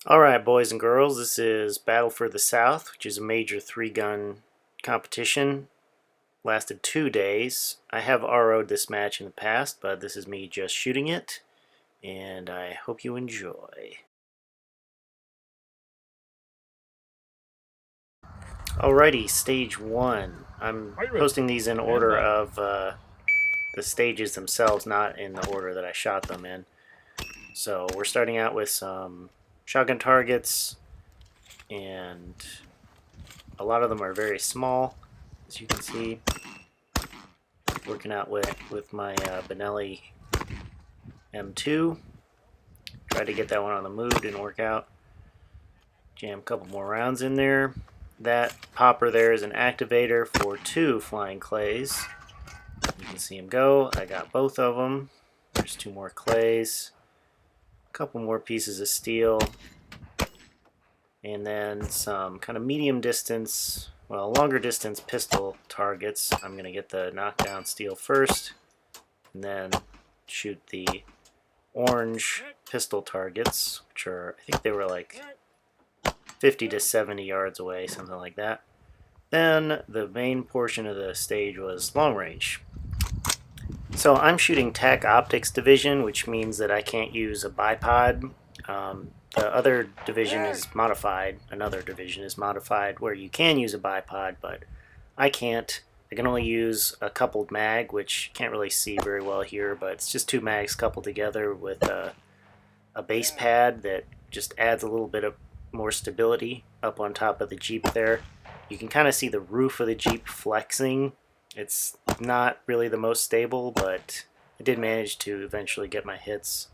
Alright, boys and girls, this is Battle for the South, which is a major three-gun competition. Lasted 2 days. I have RO'd this match in the past, but this is me just shooting it, and I hope you enjoy. Alrighty, stage 1. I'm posting these in order of the stages themselves, not in the order that I shot them in. So we're starting out with some shotgun targets, and a lot of them are very small, as you can see. Working out with my Benelli M2. Tried to get that one on the move, didn't work out. Jam a couple more rounds in there. That popper there is an activator for 2 flying clays. You can see them go. I got both of them. There's 2 more clays. A couple more pieces of steel. And then some kind of medium distance, well, longer distance pistol targets. I'm going to get the knockdown steel first, and then shoot the orange pistol targets, which are, I think they were like 50 to 70 yards away, something like that. Then the main portion of the stage was long range. So I'm shooting TAC Optics Division, which means that I can't use a bipod. The other division is modified. Another division is modified where you can use a bipod, but I can't. I can only use a coupled mag, which you can't really see very well here, but it's just 2 mags coupled together with a base pad that just adds a little bit of more stability up on top of the Jeep there. You can kind of see the roof of the Jeep flexing. It's not really the most stable, but I did manage to eventually get my hits.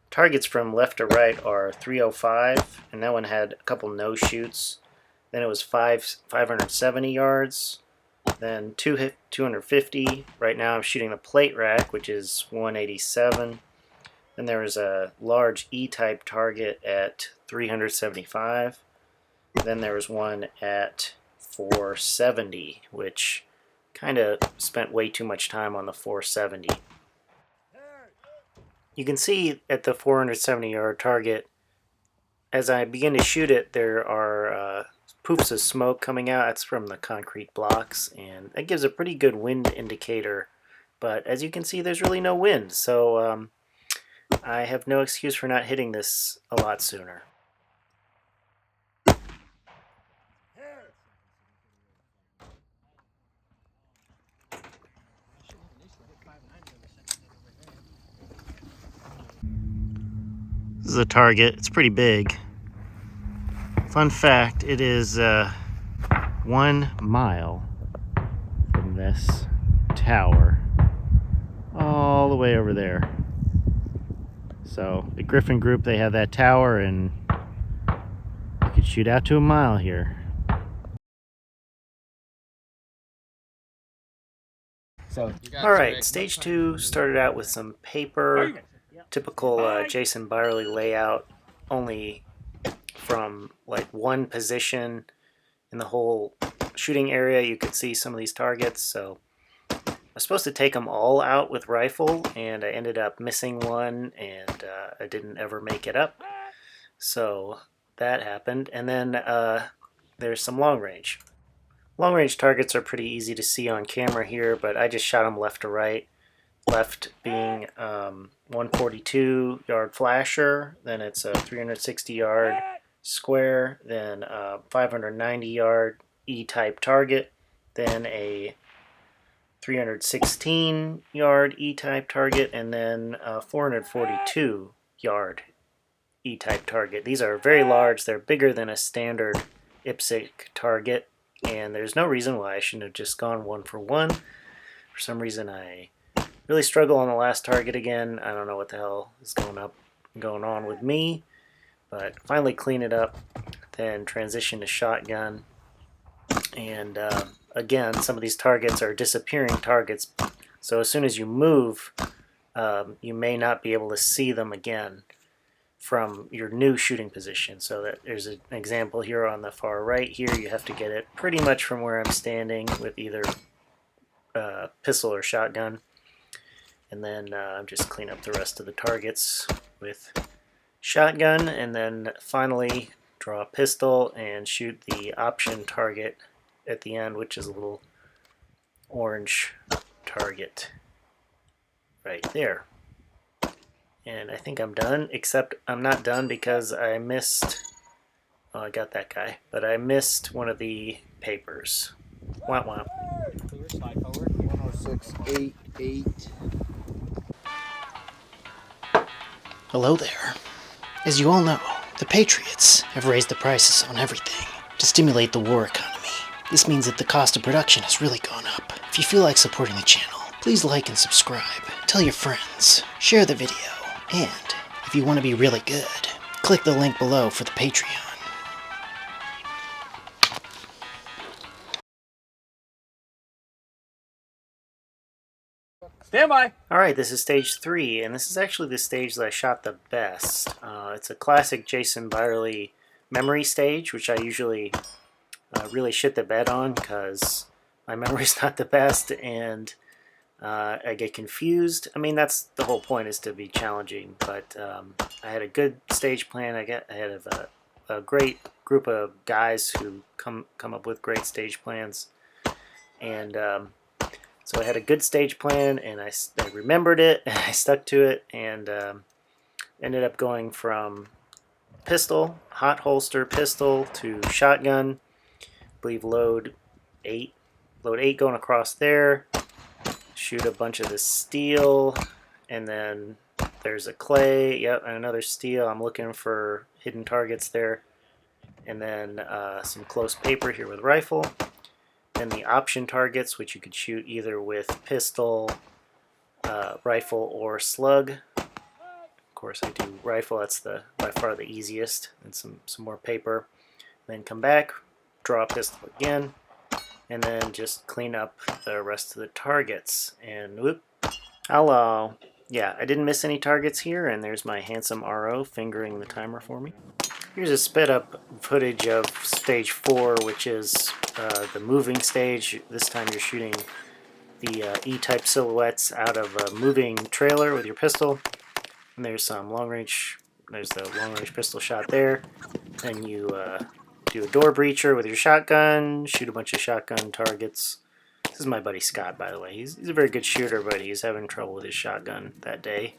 Targets from left to right are 305, and that one had a couple no shoots. Then it was 570 yards, then 250. Right now I'm shooting the plate rack, which is 187. Then there was a large E-type target at 375. Then there was one at 470, which kind of spent way too much time on the 470. You can see at the 470 yard target, as I begin to shoot it, there are poofs of smoke coming out. That's from the concrete blocks, and that gives a pretty good wind indicator. But as you can see, there's really no wind, so I have no excuse for not hitting this a lot sooner. This is a target. It's pretty big. Fun fact, it is 1 mile from this tower all the way over there. So the Griffin Group, they have that tower, and you could shoot out to 1 mile here. Alright, stage 2 started out with some paper, typical Jason Byerly layout, only from like one position in the whole shooting area you could see some of these targets. So I was supposed to take them all out with rifle, and I ended up missing one, and I didn't ever make it up. So that happened. And then there's some long range. Long range targets are pretty easy to see on camera here, but I just shot them left to right. Left being 142 yard flasher, then it's a 360 yard square, then 590 yard E-type target, then a 316 yard E-type target, and then a 442 yard E-type target. These are very large. They're bigger than a standard IPSC target, and there's no reason why I shouldn't have just gone 1 for 1. For some reason I really struggle on the last target again. I don't know what the hell is going on with me, but finally clean it up, then transition to shotgun. And again, some of these targets are disappearing targets, so as soon as you move, you may not be able to see them again from your new shooting position. So that there's an example here on the far right here. You have to get it pretty much from where I'm standing with either pistol or shotgun. And then just clean up the rest of the targets with shotgun, and then finally draw a pistol and shoot the option target at the end, which is a little orange target right there. And I think I'm done, except I'm not done because I missed, oh, I got that guy, but I missed one of the papers. Womp womp. Clear, slide forward. 106.88. Hello there. As you all know, the Patriots have raised the prices on everything to stimulate the war economy. This means that the cost of production has really gone up. If you feel like supporting the channel, please like and subscribe, tell your friends, share the video, and if you want to be really good, click the link below for the Patreon. Stand by. Alright, this is stage 3, and this is actually the stage that I shot the best. It's a classic Jason Byerly memory stage, which I usually really shit the bed on because my memory's not the best and I get confused. I mean, that's the whole point, is to be challenging, but I had a good stage plan. I had a great group of guys who come up with great stage plans, and so I had a good stage plan, and I remembered it, and I stuck to it, and ended up going from pistol, hot holster pistol, to shotgun. I believe load 8 going across there. Shoot a bunch of the steel, and then there's a clay, yep, and another steel. I'm looking for hidden targets there. And then some close paper here with rifle. Then the option targets, which you could shoot either with pistol, rifle, or slug. Of course, I do rifle. That's by far the easiest. And some more paper. Then come back, draw a pistol again, and then just clean up the rest of the targets. And whoop, hello. Yeah, I didn't miss any targets here, and there's my handsome RO fingering the timer for me. Here's a sped up footage of stage 4, which is the moving stage. This time you're shooting the E-type silhouettes out of a moving trailer with your pistol. And there's some there's the long-range pistol shot there. Then you do a door breacher with your shotgun, shoot a bunch of shotgun targets. This is my buddy Scott, by the way. He's a very good shooter, but he's having trouble with his shotgun that day.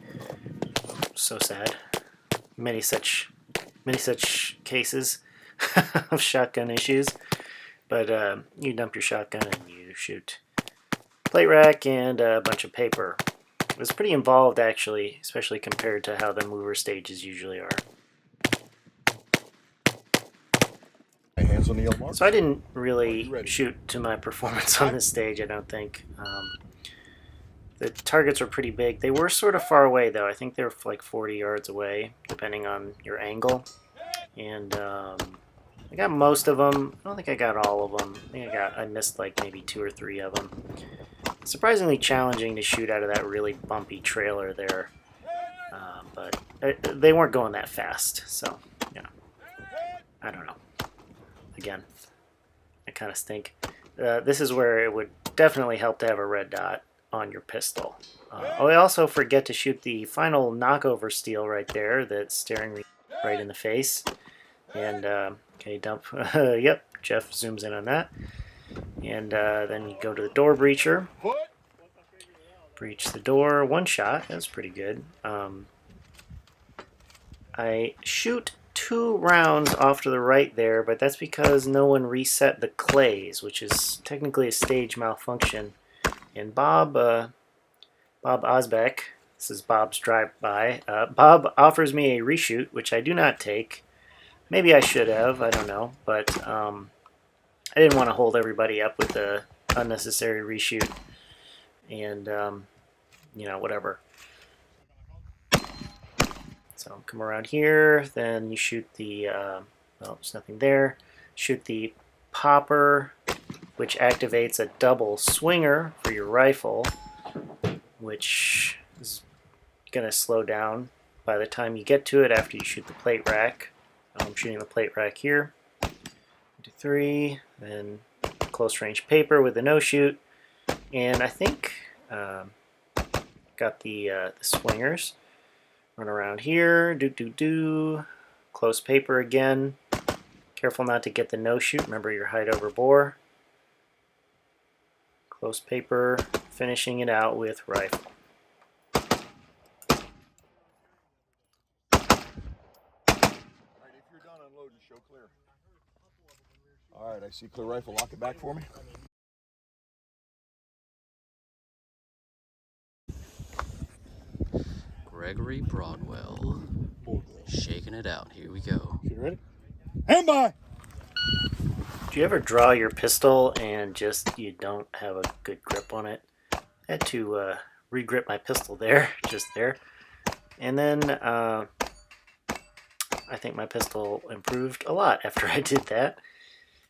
So sad. Many such cases of shotgun issues. But you dump your shotgun and you shoot plate rack and a bunch of paper. It was pretty involved, actually, especially compared to how the mover stages usually are. Hands on the yellow mark. So I didn't really shoot to my performance on this stage, I don't think. The targets were pretty big. They were sort of far away, though. I think they were like 40 yards away, depending on your angle. And I got most of them. I don't think I got all of them. I think I missed like maybe 2 or 3 of them. Surprisingly challenging to shoot out of that really bumpy trailer there. But they weren't going that fast, so, you know, I don't know. Again, I kind of stink. This is where it would definitely help to have a red dot on your pistol. I also forget to shoot the final knockover steel right there that's staring me right in the face. And, okay, dump. Yep, Jeff zooms in on that. And then you go to the door breacher. Breach the door. 1 shot. That's pretty good. I shoot 2 rounds off to the right there, but that's because no one reset the clays, which is technically a stage malfunction. And Bob Osbeck, this is Bob's drive-by, Bob offers me a reshoot, which I do not take. Maybe I should have, I don't know, but I didn't want to hold everybody up with the unnecessary reshoot, and, you know, whatever. So come around here, then you shoot the, well, there's nothing there. Shoot the popper, which activates a double swinger for your rifle, which is going to slow down by the time you get to it after you shoot the plate rack. I'm shooting the plate rack here. 1, 2, 3, then close range paper with a no shoot, and I think got the swingers. Run around here, do. Close paper again. Careful not to get the no-shoot. Remember your height over bore. Close paper, finishing it out with rifle. Alright, if you're done, unload and show clear. Alright, I see clear rifle. Lock it back for me. Gregory Broadwell. Shaking it out. Here we go. You ready? Hand by! Do you ever draw your pistol and just you don't have a good grip on it? I had to re-grip my pistol there, just there. And then I think my pistol improved a lot after I did that.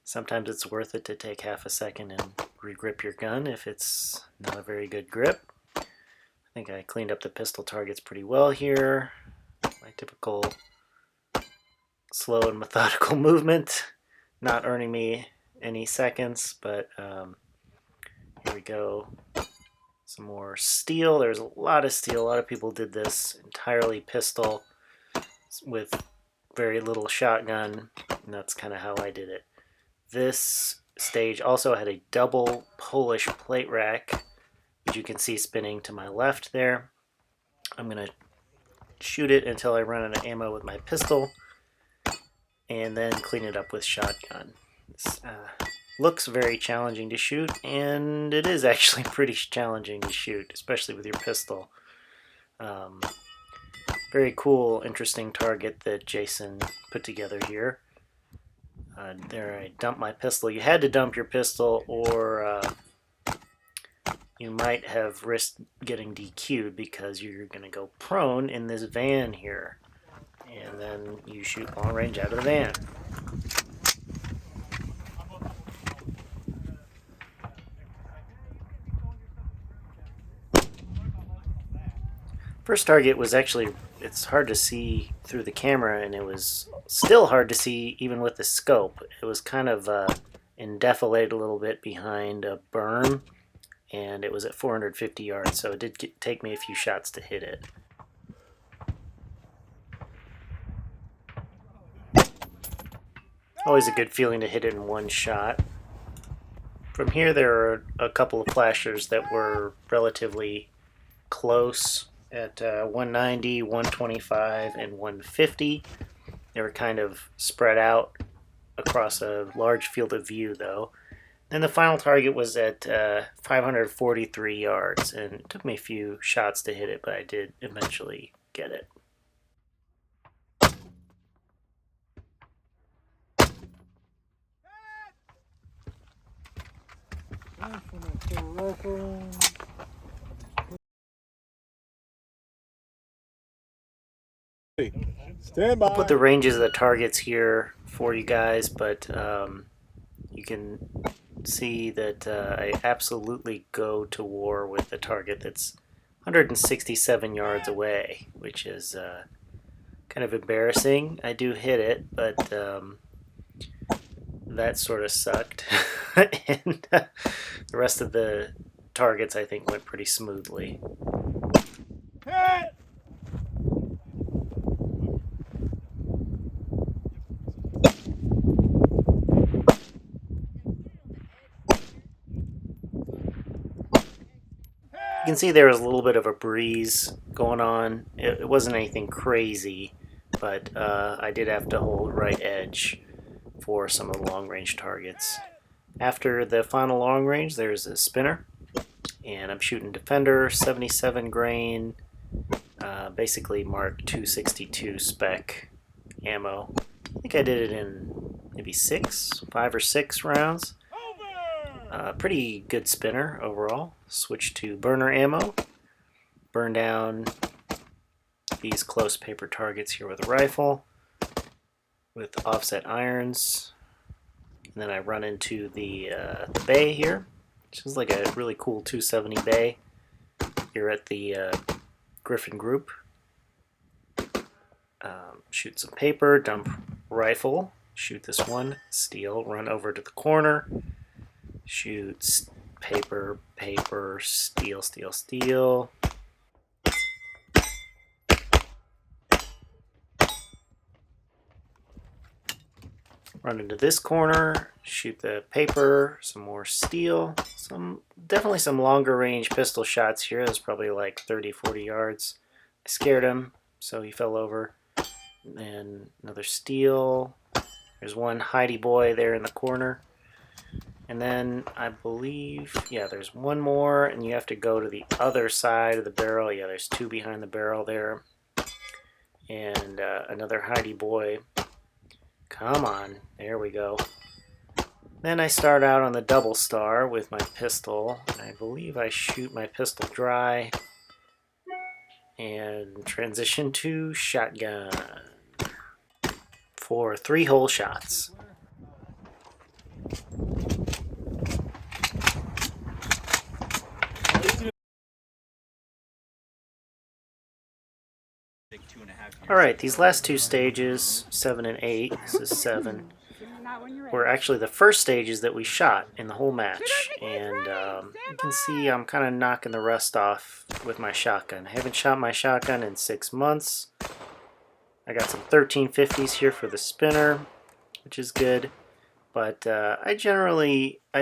Sometimes it's worth it to take half a second and re-grip your gun if it's not a very good grip. I think I cleaned up the pistol targets pretty well here. My typical slow and methodical movement, not earning me any seconds, but here we go. Some more steel. There's a lot of steel. A lot of people did this entirely pistol with very little shotgun, and that's kind of how I did it. This stage also had a double Polish plate rack, which you can see spinning to my left there. I'm going to shoot it until I run out of ammo with my pistol, and then clean it up with shotgun. This looks very challenging to shoot, and it is actually pretty challenging to shoot, especially with your pistol. Very cool, interesting target that Jason put together here. There I dumped my pistol. You had to dump your pistol, or you might have risked getting DQ'd because you're going to go prone in this van here. And then you shoot long range out of the van. First target was actually, it's hard to see through the camera, and it was still hard to see even with the scope. It was kind of indefilated a little bit behind a berm, and it was at 450 yards, so it did take me a few shots to hit it. Always a good feeling to hit it in one shot. From here there are a couple of flashers that were relatively close at 190, 125, and 150. They were kind of spread out across a large field of view though. Then the final target was at 543 yards, and it took me a few shots to hit it, but I did eventually get it. Stand by. I'll put the ranges of the targets here for you guys, but you can see that I absolutely go to war with a target that's 167 yards away, which is kind of embarrassing. I do hit it, but that sort of sucked. And the rest of the targets I think went pretty smoothly. Hit! You can see there was a little bit of a breeze going on. It wasn't anything crazy, but I did have to hold right edge for some of the long-range targets. After the final long range, there's a spinner, and I'm shooting Defender 77 grain, basically Mark 262 spec ammo. I think I did it in maybe 5 or 6 rounds. Pretty good spinner overall. Switch to burner ammo. Burn down these close paper targets here with a rifle with offset irons. And then I run into the bay here, which is like a really cool 270 bay here at the Griffin Group. Shoot some paper, dump rifle, shoot this one, steel, run over to the corner, shoot paper, paper, steel, steel, steel. Run into this corner, shoot the paper, some more steel, definitely some longer range pistol shots here. That's probably like 30-40 yards. I scared him, so he fell over. And another steel. There's one hidey boy there in the corner. And then I believe, yeah, there's one more, and you have to go to the other side of the barrel. Yeah, there's two behind the barrel there. And another hidey boy. Come on, there we go. Then I start out on the double star with my pistol. I believe I shoot my pistol dry and transition to shotgun for 3-hole shots. Alright, these last two stages, 7 and 8, this is 7, were actually the first stages that we shot in the whole match. And you can see I'm kind of knocking the rust off with my shotgun. I haven't shot my shotgun in 6 months. I got some 1350s here for the spinner, which is good. But I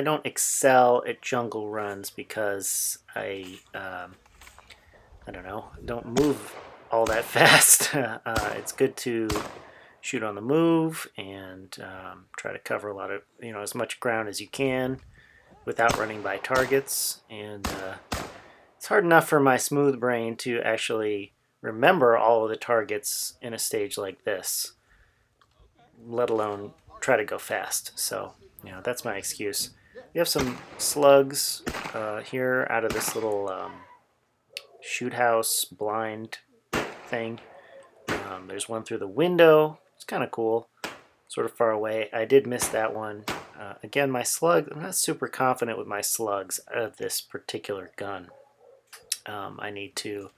don't excel at jungle runs because I don't know, don't move all that fast. It's good to shoot on the move and try to cover a lot of, as much ground as you can without running by targets. And it's hard enough for my smooth brain to actually remember all of the targets in a stage like this, let alone try to go fast. So, that's my excuse. We have some slugs here out of this little shoot house blind thing. There's one through the window. It's kind of cool, sort of far away. I did miss that one. Again, my slug, I'm not super confident with my slugs of this particular gun. I need to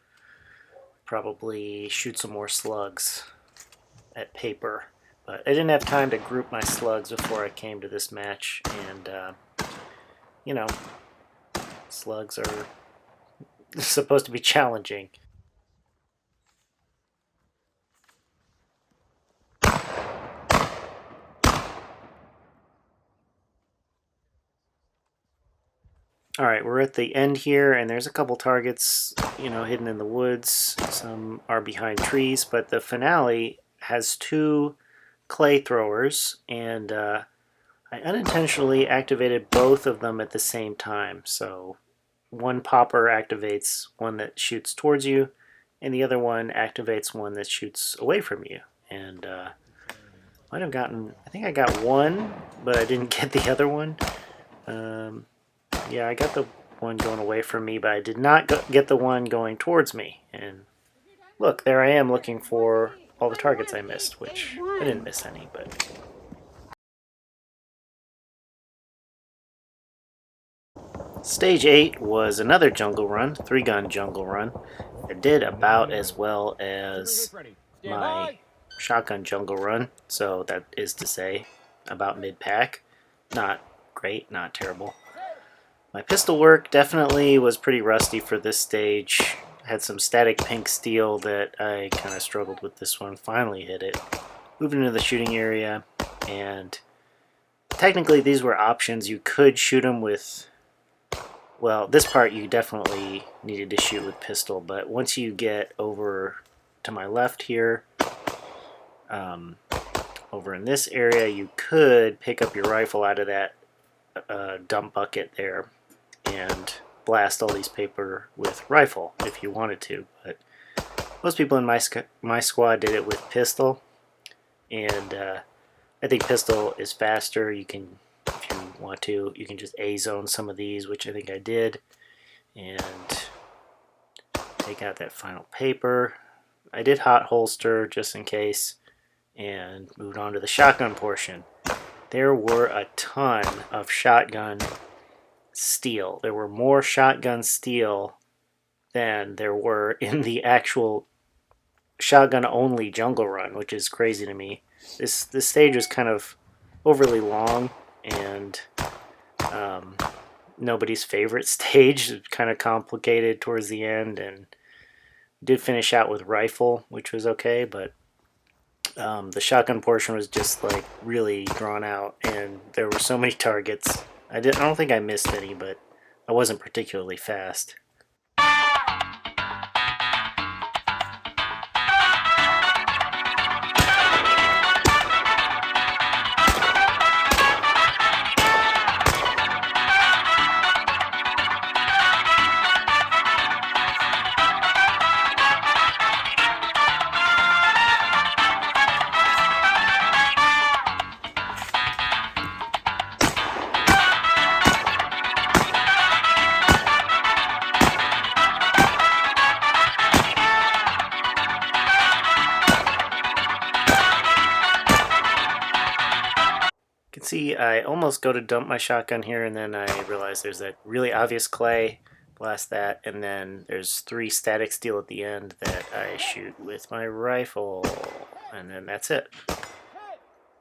probably shoot some more slugs at paper. But I didn't have time to group my slugs before I came to this match. And, slugs are supposed to be challenging. Alright, we're at the end here, and there's a couple targets, hidden in the woods. Some are behind trees, but the finale has 2 clay throwers, and I unintentionally activated both of them at the same time. So one popper activates one that shoots towards you, and the other one activates one that shoots away from you. And might have gotten, I think I got one, but I didn't get the other one. Yeah, I got the one going away from me, but I did not get the one going towards me. And look, there I am looking for all the targets I missed, which I didn't miss any, but... Stage 8 was another jungle run, 3-gun jungle run. It did about as well as my shotgun jungle run, so that is to say about mid-pack. Not great, not terrible. My pistol work definitely was pretty rusty for this stage. Had some static pink steel that I kind of struggled with this one. Finally hit it. Moved into the shooting area, and technically these were options. You could shoot them with, well, this part you definitely needed to shoot with pistol, but once you get over to my left here, over in this area, you could pick up your rifle out of that dump bucket there and blast all these paper with rifle if you wanted to, but most people in my squad did it with pistol, and I think pistol is faster. You can, if you want to, you can just A-zone some of these, which I think I did, and take out that final paper. I did hot holster just in case, and moved on to the shotgun portion. There were a ton of shotgun steel. There were more shotgun steel than there were in the actual shotgun-only jungle run, which is crazy to me. This stage was kind of overly long, and nobody's favorite stage. It kind of complicated towards the end, and did finish out with rifle, which was okay, but The shotgun portion was just like really drawn out, and there were so many targets. I don't think I missed any, but I wasn't particularly fast. You can see I almost go to dump my shotgun here, and then I realize there's that really obvious clay. Blast that, and then there's 3 static steel at the end that I shoot with my rifle, and then that's it.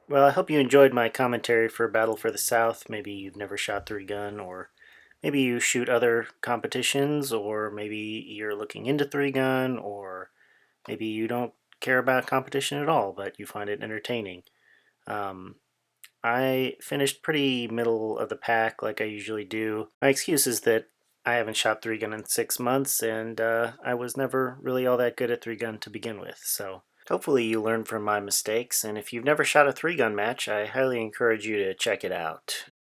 Well, I hope you enjoyed my commentary for Battle for the South. Maybe you've never shot 3-gun, or maybe you shoot other competitions, or maybe you're looking into 3-gun, or maybe you don't care about competition at all, but you find it entertaining. I finished pretty middle of the pack like I usually do. My excuse is that I haven't shot 3-gun in 6 months, and I was never really all that good at 3-gun to begin with. So hopefully you learn from my mistakes, and if you've never shot a 3-gun match, I highly encourage you to check it out.